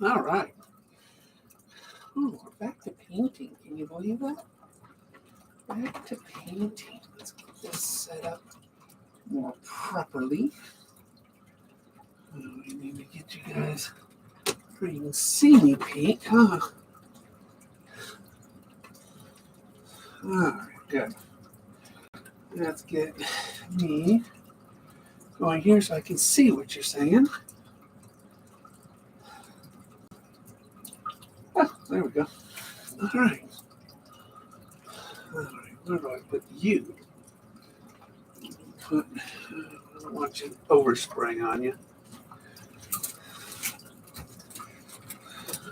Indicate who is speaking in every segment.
Speaker 1: All right. Oh, we're back to painting. Can you believe that? Back to painting. Let's get this set up more properly. We need to get you guys where you can see me paint, huh? All right, good. Let's get me going here so I can see what you're saying. Oh, there we go. All right. All right, where do I put you? I don't want you to overspray on you.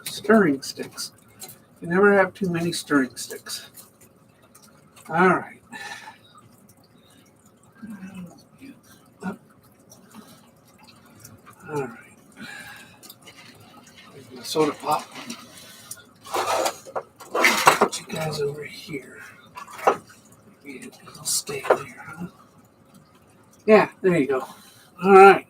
Speaker 1: Stirring sticks. You never have too many stirring sticks. All right. Up. All right. My soda pop. Put you guys over here. Maybe it'll stay there, huh? Yeah, there you go. All right.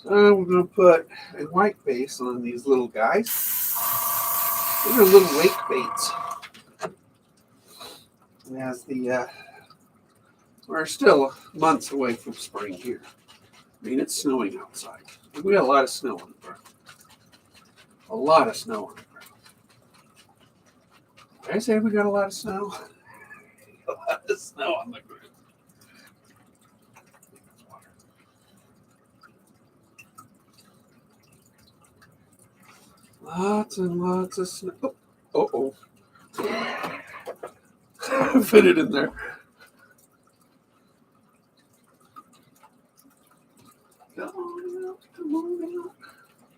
Speaker 1: So we're going to put a white base on these little guys. These are little lake baits. And as we're still months away from spring here. I mean, it's snowing outside. We got a lot of snow on the ground. A lot of snow on the ground. Did I say we got a lot of snow? A lot of snow on the ground. Lots and lots of snow. Oh. Fit it in there. Come on out.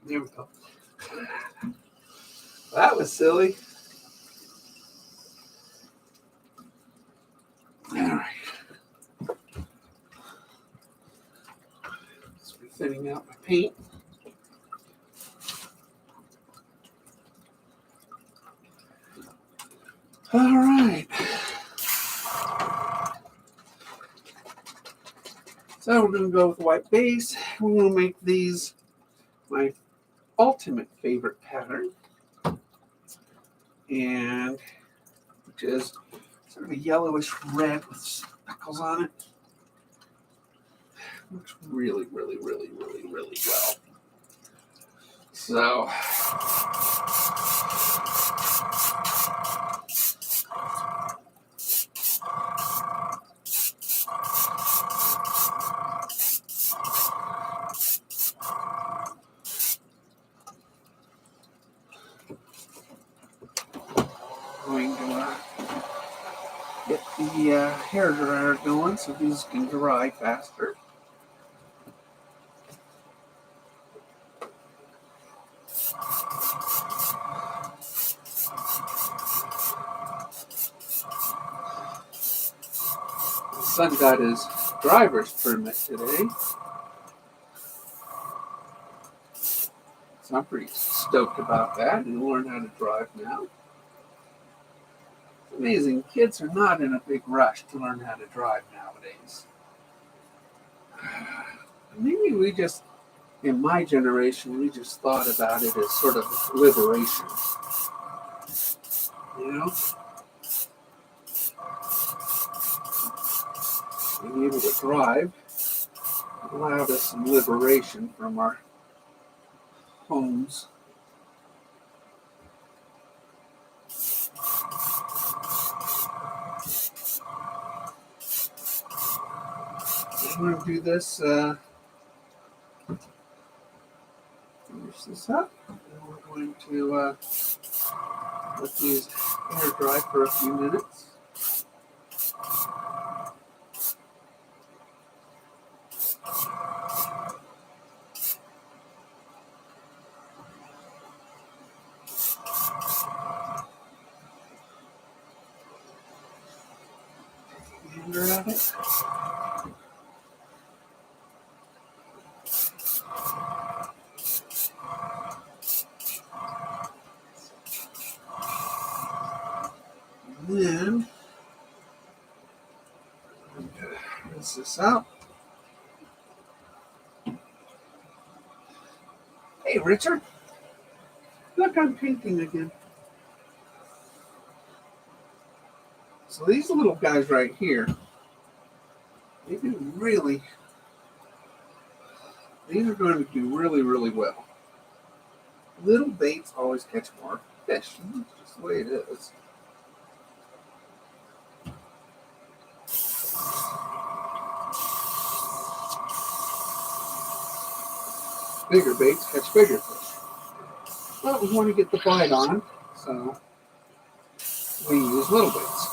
Speaker 1: There we go. That was silly. All right. Just thinning out my paint. All right. So we're going to go with white base. We're going to make these my ultimate favorite pattern. And which is sort of a yellowish red with speckles on it. Works really, really, really, really, really well. So going to get the hair dryer going so these can dry faster. The son got his driver's permit today, so I'm pretty stoked about that and learn how to drive now. It's amazing, kids are not in a big rush to learn how to drive nowadays. Maybe we just, in my generation, we just thought about it as sort of liberation. You know? Being able to drive allowed us some liberation from our homes. I'm going to do this, finish this up, and we're going to let these air dry for a few minutes. At it. And then I'm gonna rinse this out. Hey, Richard, look, I'm painting again. So these little guys right here, they do really, these are going to do really, really well. Little baits always catch more fish. That's just the way it is. Bigger baits catch bigger fish. But we want to get the bite on, so we use little baits.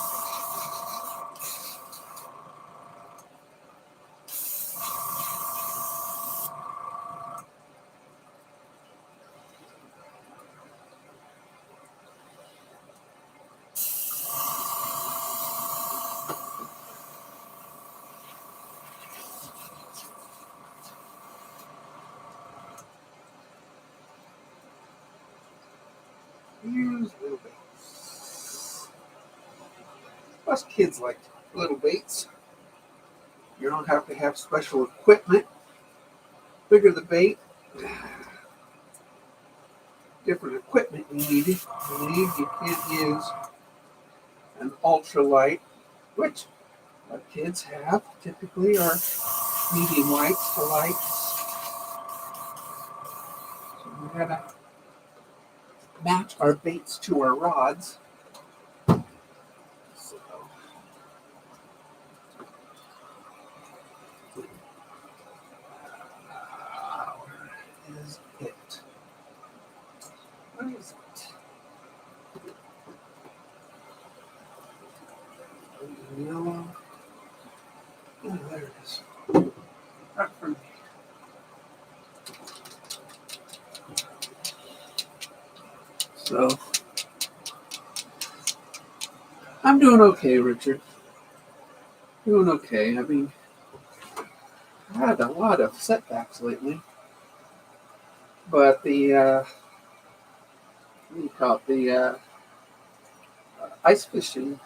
Speaker 1: Use little baits. Us kids like little baits. You don't have to have special equipment. Bigger the bait, different equipment you need. You can't use an ultralight, which our kids have typically, are medium lights to lights. So we gotta match our baits to our rods. So where is it? Where is it? Yellow. Oh, there it is. Right for me. So I'm doing okay, Richard. Doing okay. I mean, I had a lot of setbacks lately, but the what do you call it? The ice fishing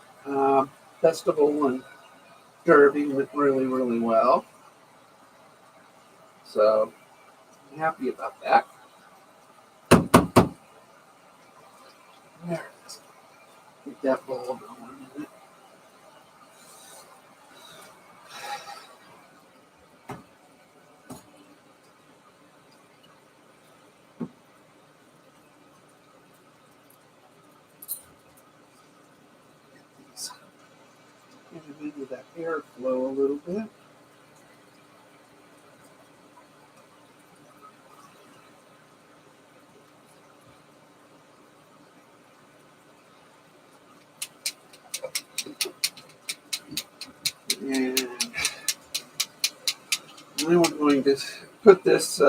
Speaker 1: festival and derby went really, really well. So I'm happy about that. There it is. Get that ball going in it. Get it into that airflow a little bit. And then we're going to put this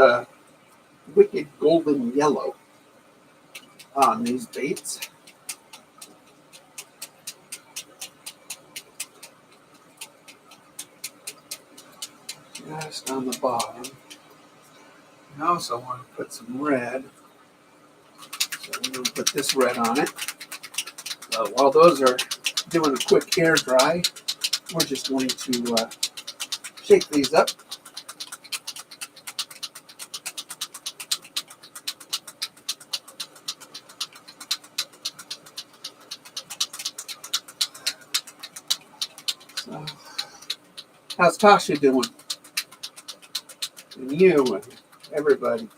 Speaker 1: wicked golden yellow on these baits. Just on the bottom. I also want to put some red. So we're going to put this red on it. So while those are doing a quick air dry, we're just going to shake these up. So, how's Tasha doing? And you and everybody.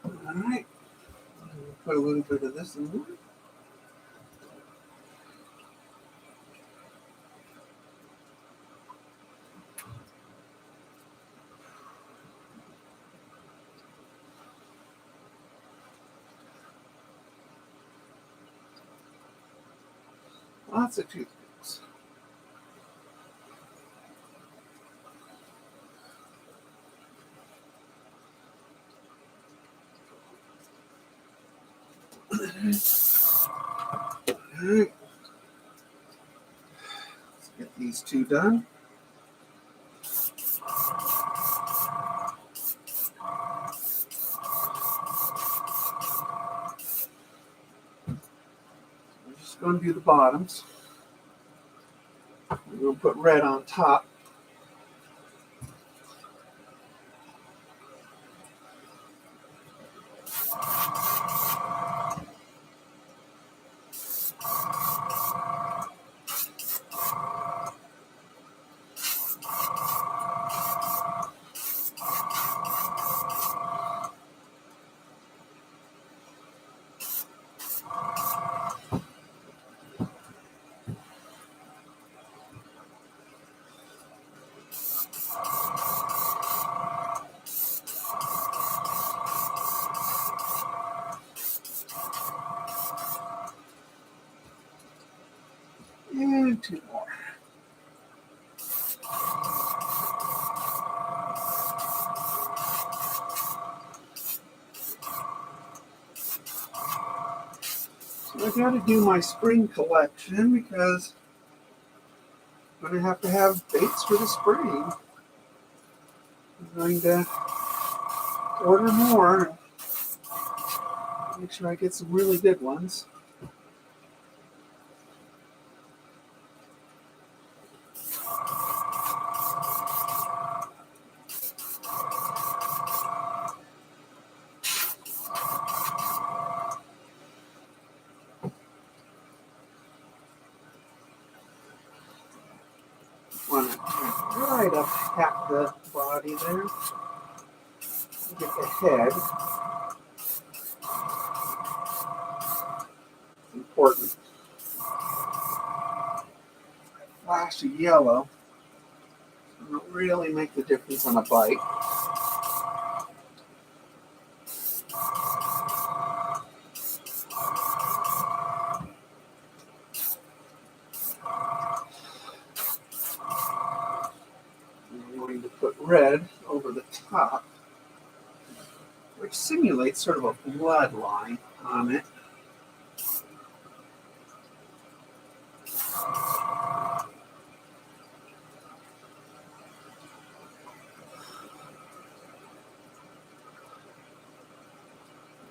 Speaker 1: All right. Put a little bit of this in there. Lots of toothpicks. All right. Let's get these these two done. We're just going to do the bottoms. We're going to put red on top. And two more. So I got to do my spring collection because I'm going to have baits for the spring. I'm going to order more and make sure I get some really good ones. Want to right up tap the body there. Get the head. Important. Flash of yellow. It'll really make the difference on a bite. I'm going to put red over the top, which simulates sort of a blood line on it.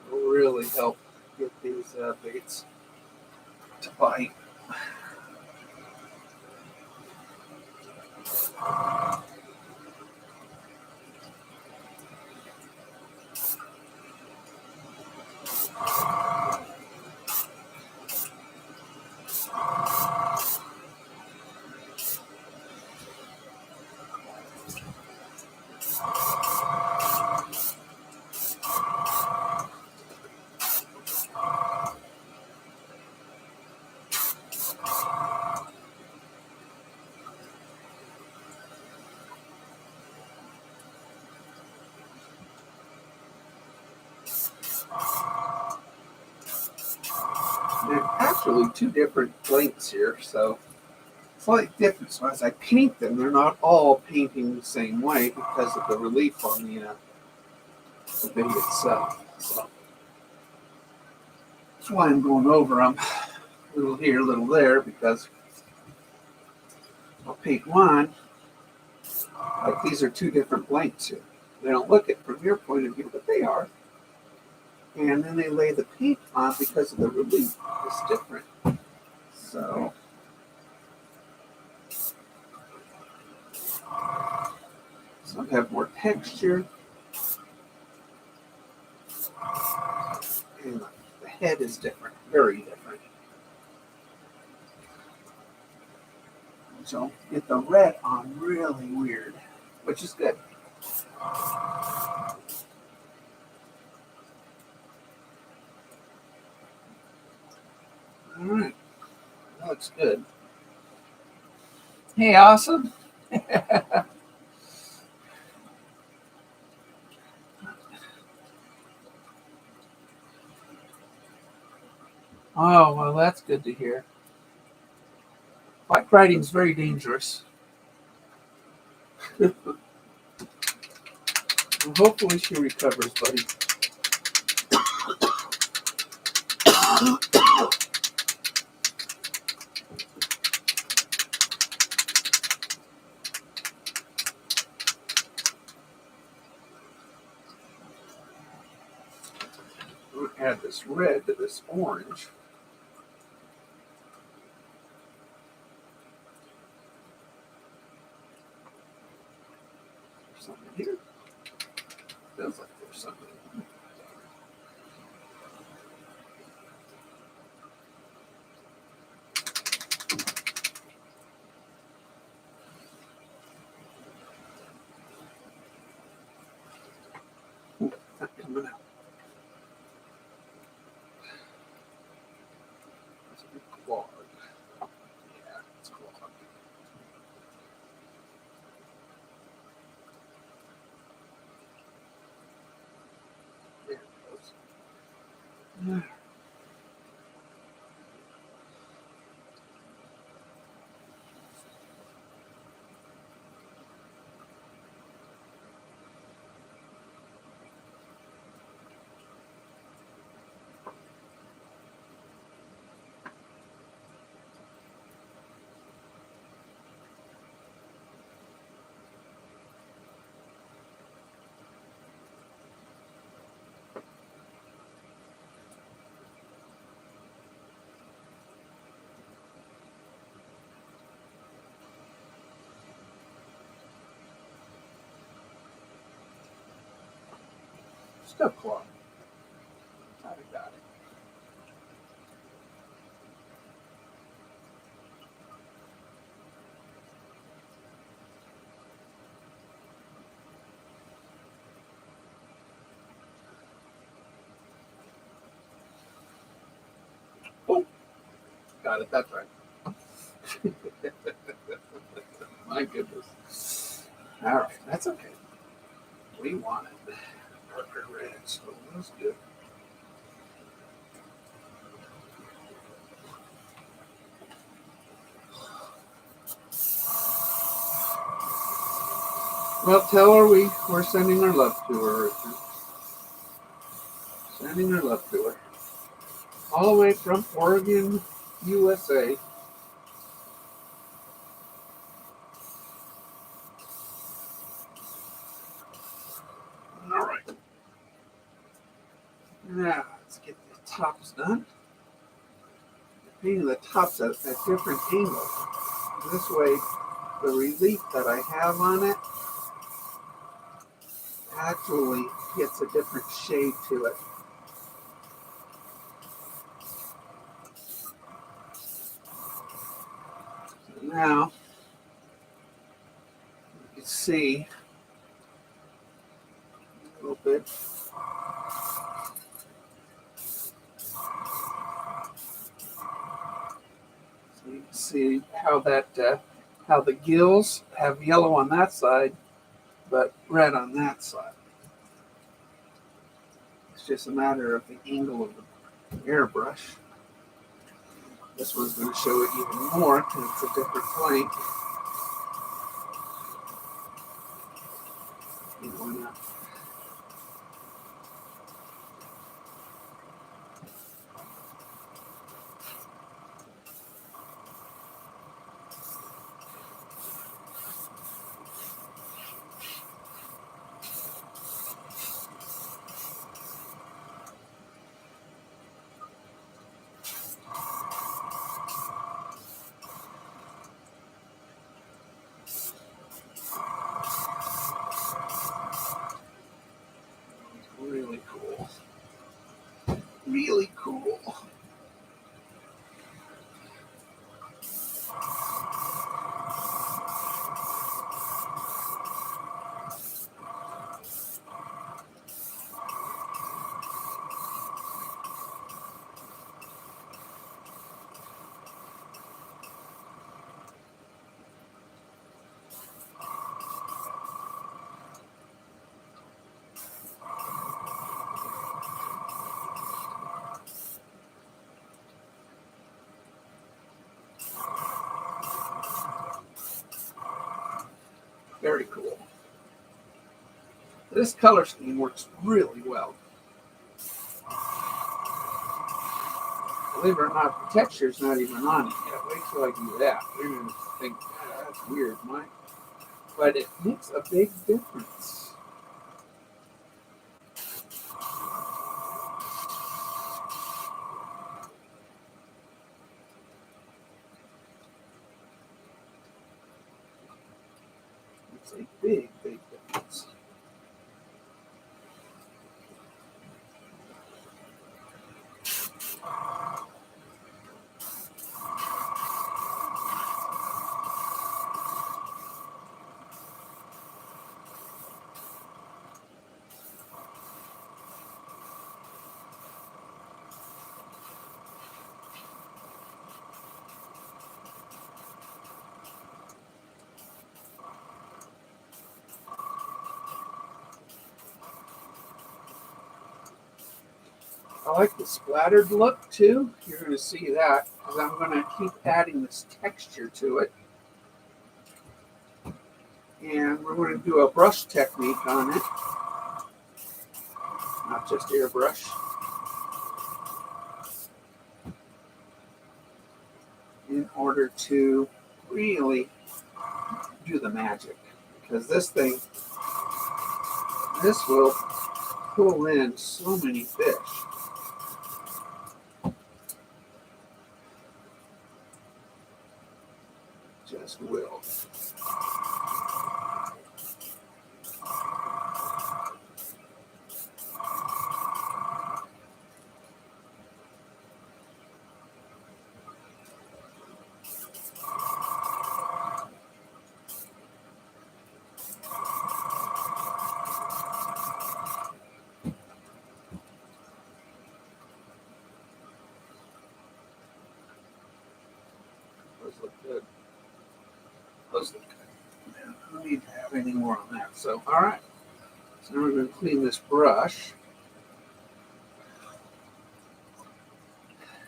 Speaker 1: It'll really help get these baits to bite. There's actually two different lengths here, so slight difference. So as I paint them, they're not all painting the same way because of the relief on the bait itself. So that's why I'm going over them a little here, a little there, because I'll paint one. Like these are two different lengths here. They don't look it from your point of view, but they are. And then they lay the paint on because of the relief. It's different. So some have more texture. And the head is different, very different. So get the red on really weird, which is good. All right, that looks good. Hey, awesome. Oh, well, that's good to hear. Bike riding is very dangerous. Well, hopefully she recovers, buddy. I'm going to add this red to this orange. There's something here. Feels like there's something. Not coming out. It's a big clog. Yeah, it's clogged. There it goes. Yeah. Still clogged. I got it. Oh, got it that time. My goodness. All right, that's okay. We want it. Darker red, so that's good. Well, tell her we're sending our love to her, Richard. Sending our love to her. All the way from Oregon, USA. All right. Now, let's get the tops done. Painting the tops at a different angle. This way, the relief that I have on it actually gets a different shade to it. So now, you can see a little bit. So you can see how how the gills have yellow on that side, but red on that side. It's just a matter of the angle of the airbrush. This one's going to show it even more because it's a different plane. Really cool. Really cool. Very cool. This color scheme works really well. Believe it or not, the texture's not even on it yet. Wait till I do that. You're going to think, that's weird, Mike. But it makes a big difference. It's a big, big difference. I like the splattered look too. You're going to see that because I'm going to keep adding this texture to it. And we're going to do a brush technique on it, not just airbrush, in order to really do the magic. Because this thing, this will pull in so many fish. Just will. Those look good. Those look good. I don't need to have any more on that. So, all right. So now we're going to clean this brush.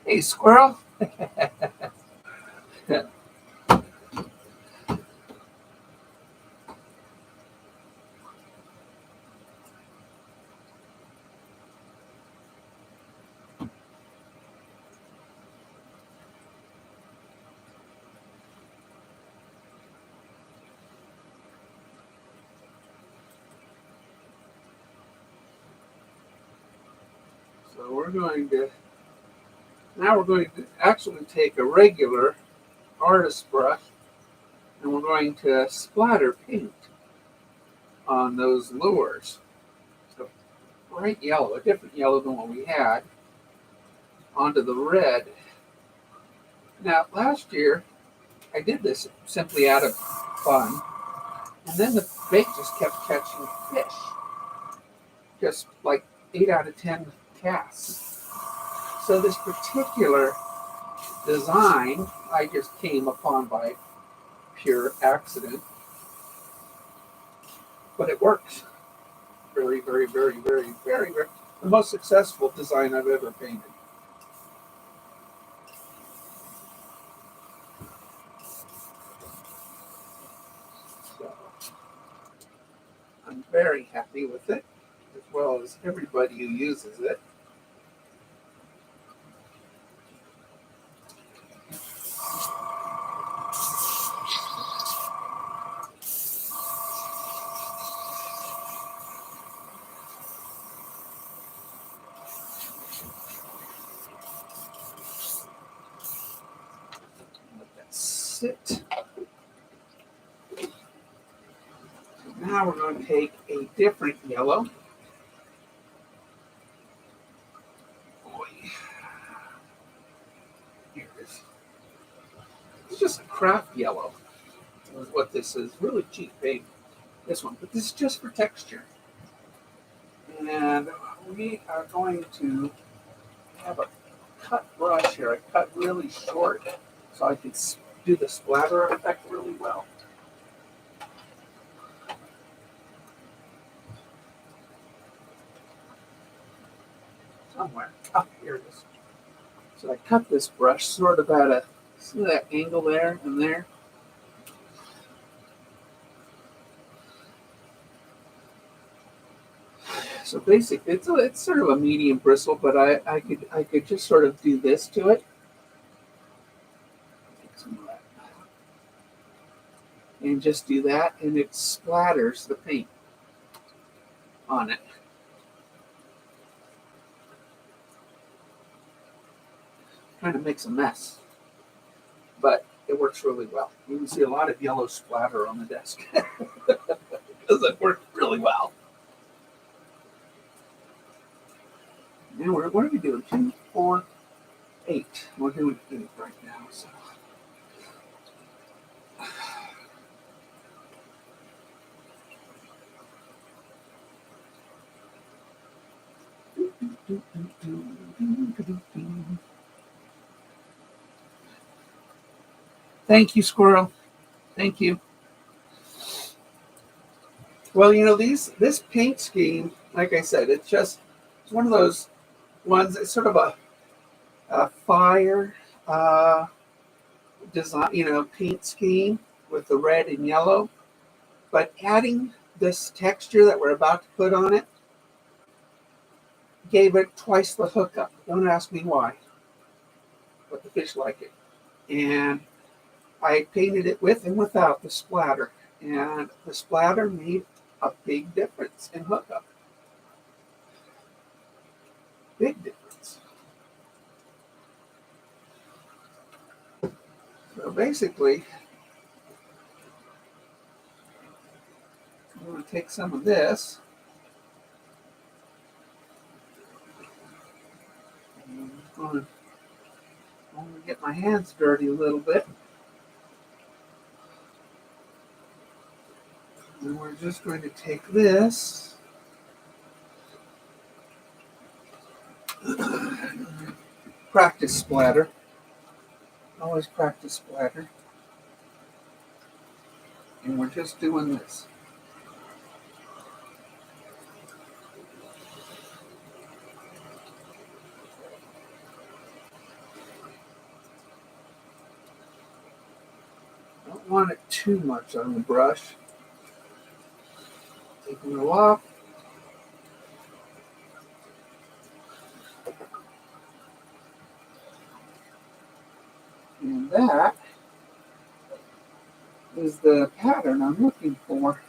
Speaker 1: Hey, squirrel. So we're going to actually take a regular artist brush and we're going to splatter paint on those lures. So bright yellow, a different yellow than what we had, onto the red. Now last year I did this simply out of fun, and then the bait just kept catching fish, just like 8 out of 10 casts. So this particular design I just came upon by pure accident, but it works. Very, very, very, very, very, very, the most successful design I've ever painted. So I'm very happy with it, as well as everybody who uses it. Let that sit. Now we're going to take a different yellow. Boy. Here it is. It's just a craft yellow, is what this is. Really cheap paint, this one, but this is just for texture. And we are going to have a cut brush here. I cut really short so I can do the splatter effect really well. Somewhere. Oh, here it is. So I cut this brush sort of at a, see that angle there and there? So basically, it's sort of a medium bristle, but I could just sort of do this to it. Take some of that. And just do that, and it splatters the paint on it. Kind of makes a mess, but it works really well. You can see a lot of yellow splatter on the desk because it worked really well. And what are we doing? 2, 4, 8. We're doing 8 right now. So. Thank you, Squirrel. Thank you. Well, this paint scheme, like I said, it's one of those ones. It's sort of a fire design, paint scheme with the red and yellow. But adding this texture that we're about to put on it gave it twice the hookup. Don't ask me why, but the fish like it. And I painted it with and without the splatter. And the splatter made a big difference in hookup. Big difference. So basically, I'm going to take some of this. And I'm going to get my hands dirty a little bit. And we're just going to take this. Practice splatter. Always practice splatter. And we're just doing this. Don't want it too much on the brush. Taking it off. And that is the pattern I'm looking for.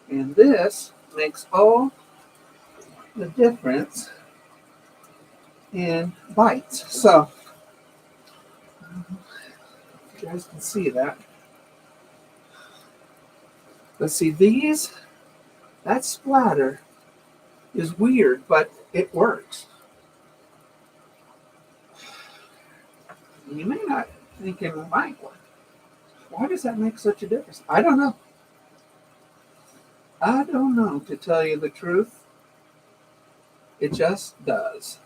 Speaker 1: And this makes all the difference in bites. So, you guys can see that. Let's see, that splatter is weird, but it works. You may not think it might work. Why does that make such a difference? I don't know. I don't know, to tell you the truth. It just does.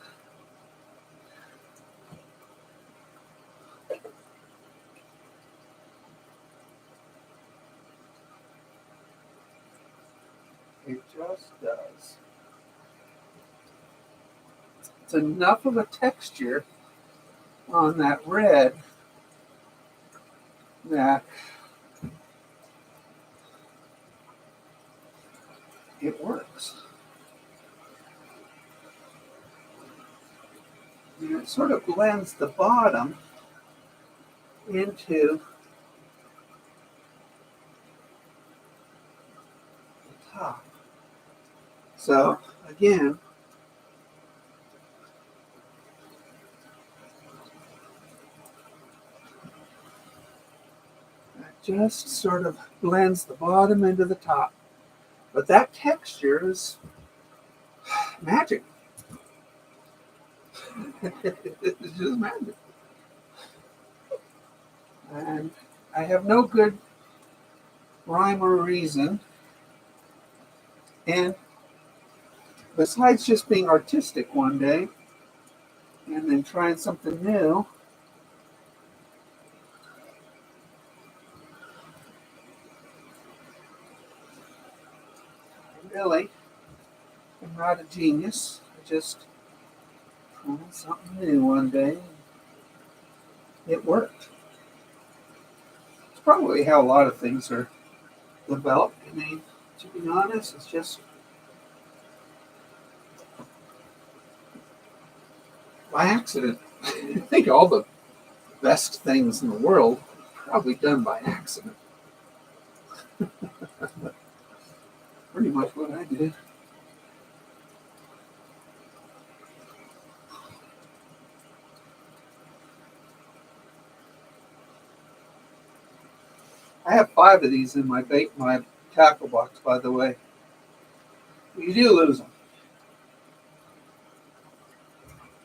Speaker 1: It just does. It's enough of a texture on that red that it works. And it sort of blends the bottom into the top. So again, that just sort of blends the bottom into the top. But that texture is magic. It's just magic. And I have no good rhyme or reason. And besides just being artistic one day and then trying something new, really, I'm not a genius. I just tried something new one day. It worked. It's probably how a lot of things are developed. I mean, to be honest, it's just by accident. I think all the best things in the world are probably done by accident. Pretty much what I did. I have 5 of these in my tackle box, by the way. You do lose them,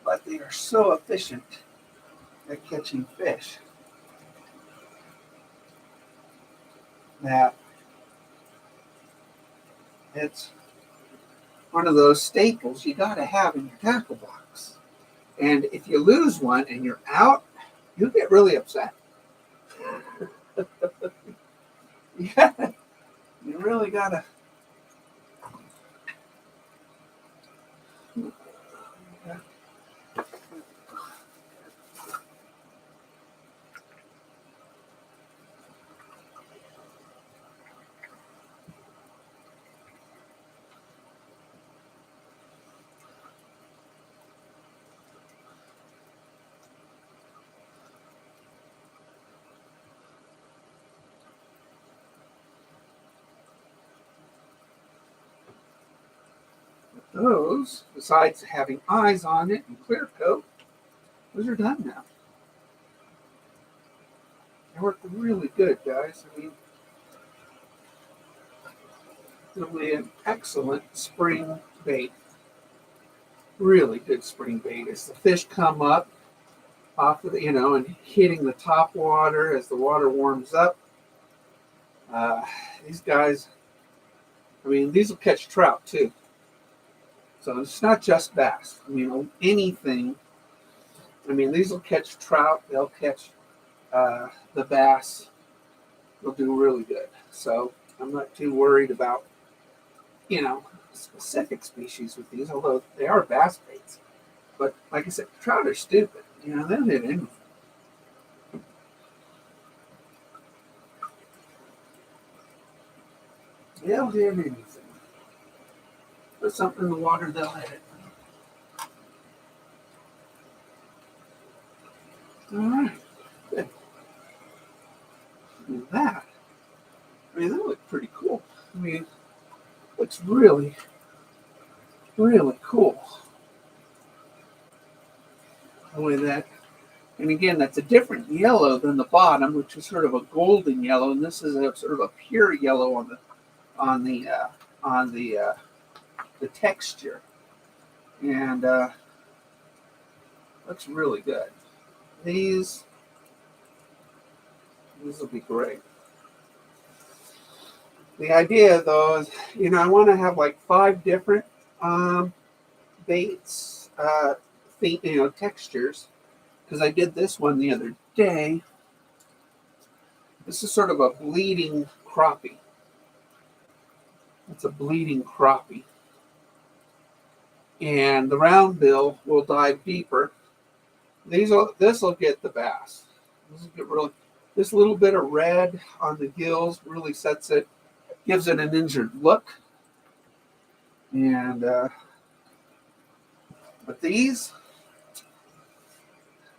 Speaker 1: but they are so efficient at catching fish that it's one of those staples you got to have in your tackle box. And if you lose one and you're out, you get really upset. Yeah, you really gotta. Those, besides having eyes on it and clear coat, those are done now. They work really good, guys. I mean, it'll be an excellent spring bait. Really good spring bait. As the fish come up off of the, and hitting the top water as the water warms up, these guys, I mean, these will catch trout too. So it's not just bass. I mean, anything. I mean, these will catch trout. They'll catch the bass. They'll do really good. So I'm not too worried about, specific species with these, although they are bass baits. But like I said, trout are stupid. They'll hit anything. They'll hit anything. Put something in the water, they'll hit it. All right. Good. And that, that looks pretty cool. Looks really, really cool. The way that, and again, that's a different yellow than the bottom, which is sort of a golden yellow, and this is a sort of a pure yellow on the texture, and looks really good. These will be great. The idea, though, is I want to have like 5 different baits, textures, because I did this one the other day. This is sort of a bleeding crappie. It's a bleeding crappie. And the round bill will dive deeper. This will get the bass. This little bit of red on the gills really sets it, gives it an injured look. And but these,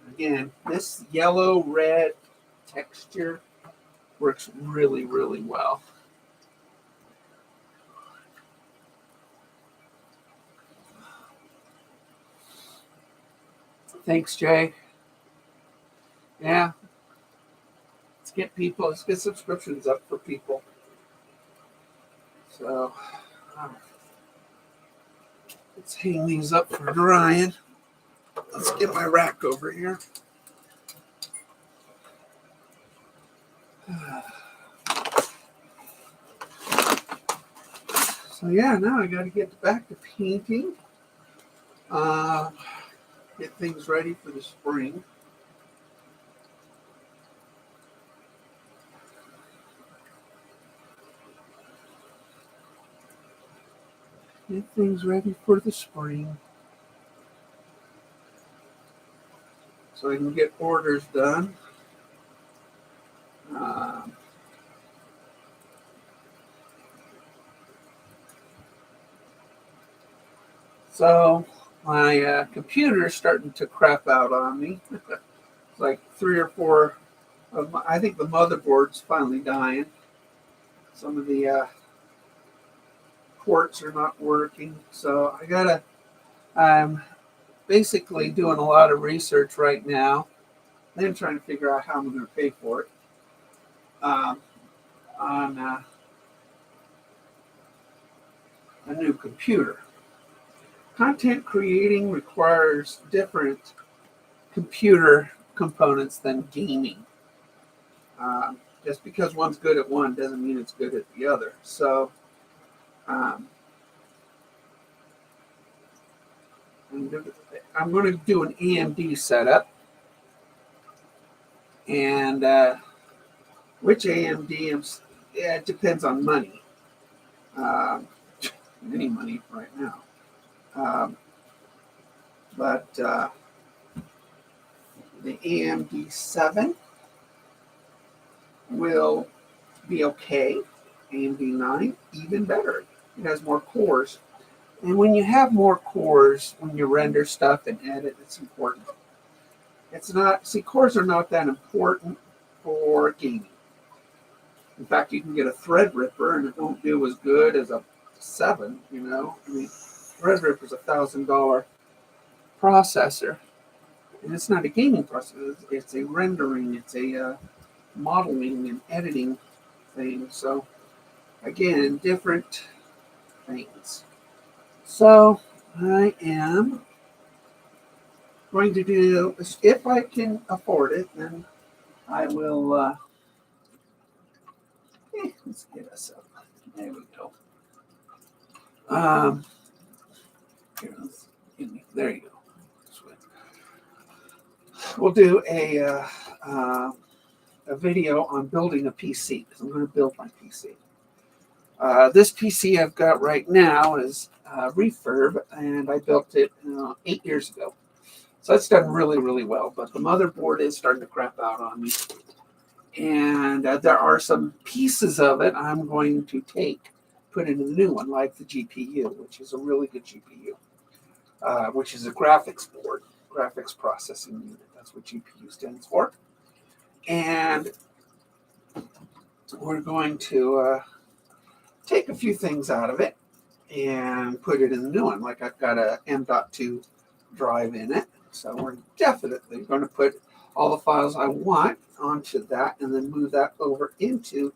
Speaker 1: again, this yellow red texture works really, really well. Thanks, Jay. Yeah. Let's get subscriptions up for people. So let's hang these up for drying. Let's get my rack over here. So yeah, now I got to get back to painting. Get things ready for the spring. Get things ready for the spring. So I can get orders done. So my computer is starting to crap out on me. It's like 3 or 4 of I think the motherboard's finally dying. Some of the ports are not working, so I'm basically doing a lot of research right now. Then trying to figure out how I'm going to pay for it um, on a new computer. Content creating requires different computer components than gaming. Just because one's good at one doesn't mean it's good at the other. So um, I'm going to do an AMD setup, and which AMD? Yeah, it depends on money. Um, any money right now, um, but the AMD 7 will be okay. AMD 9 even better. It has more cores, and when you have more cores, when you render stuff and edit, it's important. It's not. See, cores are not that important for gaming. In fact, you can get a Threadripper and it won't do as good as a 7, you know. I mean, Threadripper's $1,000 processor, and it's not a gaming processor. It's a rendering, it's a modeling and editing thing. So, again, different things. So, I am going to do, if I can afford it, then I will, let's get us up. There we go. Here, there you go. We'll do a video on building a PC because I'm going to build my PC. This PC I've got right now is refurb, and I built it 8 years ago. So it's done really, really well. But the motherboard is starting to crap out on me. And there are some pieces of it I'm going to put into the new one, like the GPU, which is a really good GPU, which is a graphics board, graphics processing unit. That's what GPU stands for. And we're going to take a few things out of it and put it in the new one. Like I've got a M.2 drive in it. So we're definitely going to put all the files I want onto that and then move that over into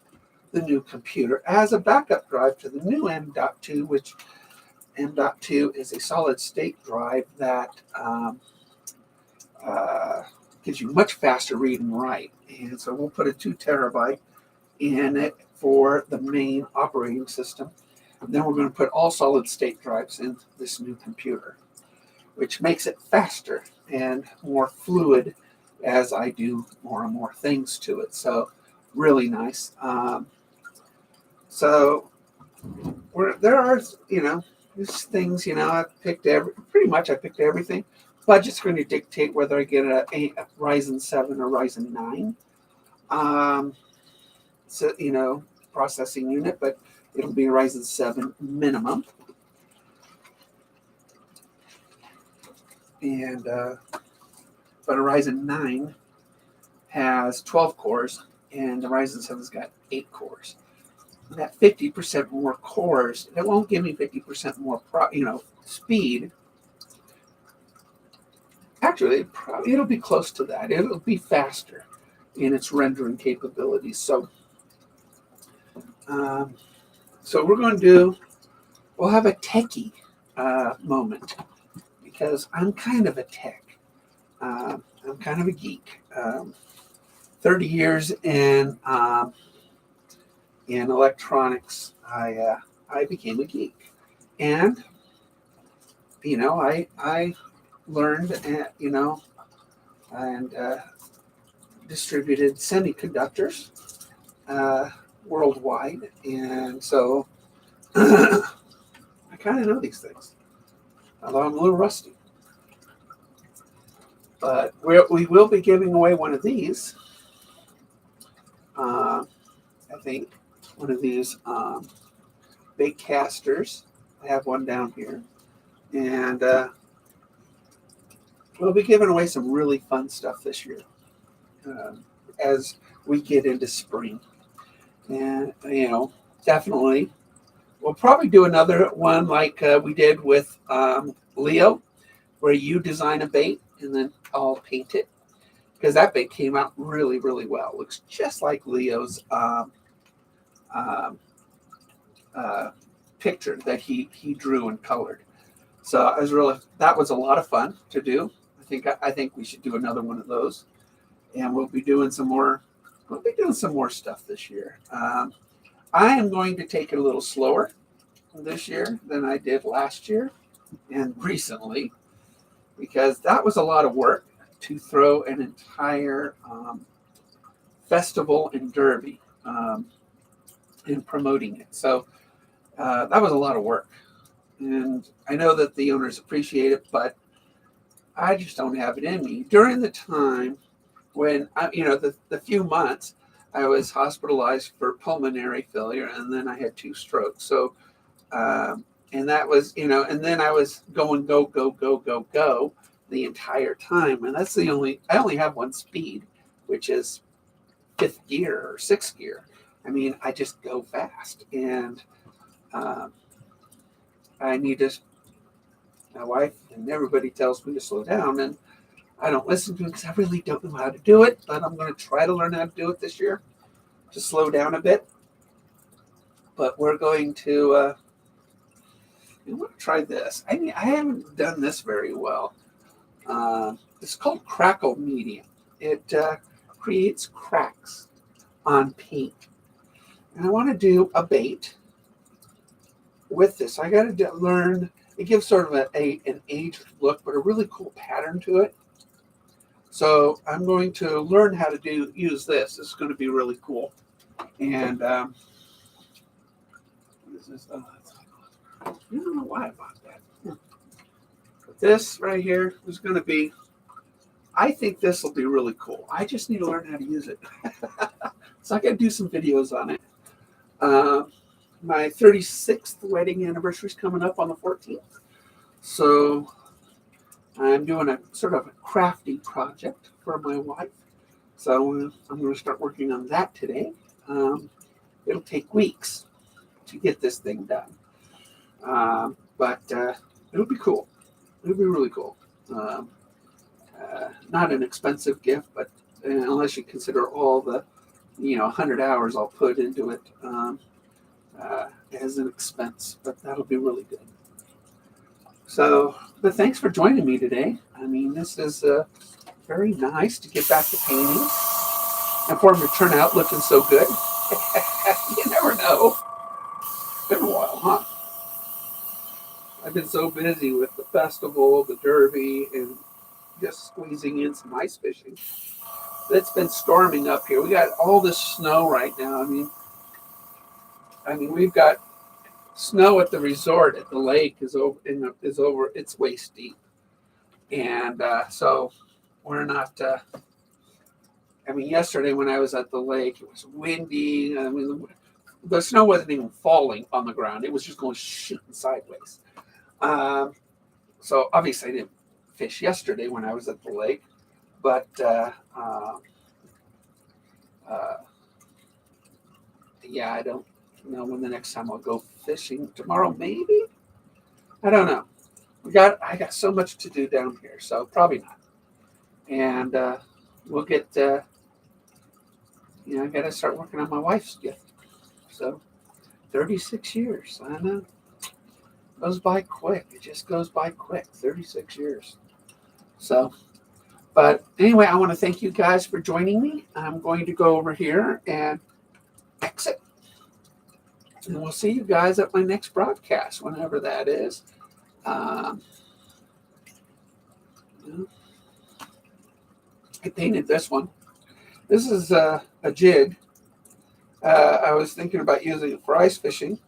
Speaker 1: the new computer as a backup drive to the new M.2, which M.2 is a solid state drive that gives you much faster read and write. And so we'll put a 2 terabyte in it for the main operating system. And then we're going to put all solid state drives in this new computer, which makes it faster and more fluid as I do more and more things to it. So really nice. So there are, these things, I picked I picked everything. Budget's going to dictate whether I get a Ryzen 7 or Ryzen 9. Processing unit, but it'll be a Ryzen 7 minimum. And but a Ryzen 9 has 12 cores, and the Ryzen 7's got 8 cores. And that 50% more cores, that won't give me 50% more speed. Actually, it'll be close to that. It'll be faster in its rendering capabilities. So we'll have a techie moment because I'm kind of a tech. I'm kind of a geek. 30 years in electronics, I became a geek, and I learned and distributed semiconductors worldwide, and so I kind of know these things, although I'm a little rusty. But we will be giving away one of these. I think one of these big casters. I have one down here, and we'll be giving away some really fun stuff this year as we get into spring. And definitely. We'll probably do another one like we did with Leo, where you design a bait and then I'll paint it. Because that bait came out really, really well. It looks just like Leo's um, uh, picture that he drew and colored. So I was really that was a lot of fun to do. I think we should do another one of those, and we'll be doing some more. We'll be doing some more stuff this year. I am going to take it a little slower this year than I did last year and recently because that was a lot of work to throw an entire festival in Derby in promoting it. So that was a lot of work. And I know that the owners appreciate it, but I just don't have it in me. During the time when, the few months I was hospitalized for pulmonary failure and then I had 2 strokes. So, and that was, and then I was going, go, go, go, go, go the entire time. And that's I only have one speed, which is 5th gear or 6th gear. I mean, I just go fast. And I need to, my wife and everybody tells me to slow down. And I don't listen to it because I really don't know how to do it. But I'm going to try to learn how to do it this year to slow down a bit. But we're going to, I'm going to try this. I haven't done this very well. It's called crackle medium. It creates cracks on paint. And I want to do a bait with this. I got to learn. It gives sort of an aged look, but a really cool pattern to it. So I'm going to learn how to use this. It's going to be really cool. And what is this? Oh, I don't know why I bought that. But this right here is going to be. I think this will be really cool. I just need to learn how to use it. So I got to do some videos on it. My 36th wedding anniversary is coming up on the 14th. So I'm doing a sort of a crafty project for my wife. So I'm going to start working on that today. It'll take weeks to get this thing done. But it'll be cool. It'll be really cool. Not an expensive gift, but unless you consider all the 100 hours I'll put into it as an expense, but that'll be really good. So, but thanks for joining me today. I mean, this is very nice to get back to painting and for them to turn out looking so good. You never know. It's been a while, huh? I've been so busy with the festival, the Derby, and just squeezing in some ice fishing. It's been storming up here. We got all this snow right now. I mean, we've got snow at the resort at the lake is over. It's waist deep, and so we're not. Yesterday when I was at the lake, it was windy. I mean, the snow wasn't even falling on the ground; it was just going shooting sideways. So obviously, I didn't fish yesterday when I was at the lake, but yeah, I don't know when the next time I'll go fishing. Tomorrow, maybe. I don't know. I got so much to do down here, so probably not. And we'll get. I got to start working on my wife's gift. So, 36 years. I know. Goes by quick. It just goes by quick. 36 years. So, but anyway, I want to thank you guys for joining me. I'm going to go over here and exit. And we'll see you guys at my next broadcast, whenever that is. I painted this one. This is a jig. I was thinking about using it for ice fishing.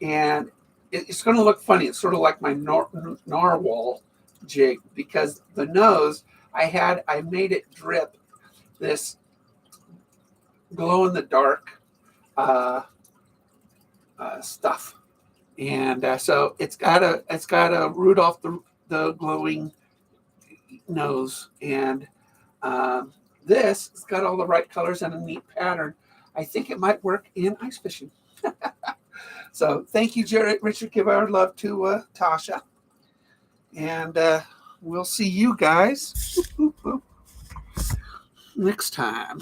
Speaker 1: And it's going to look funny. It's sort of like my narwhal jig because the nose, I made it drip this glow-in-the-dark stuff. And so it's got a Rudolph the glowing nose. And this has got all the right colors and a neat pattern. I think it might work in ice fishing. So thank you, Jared. Richard, give our love to Tasha. And we'll see you guys next time.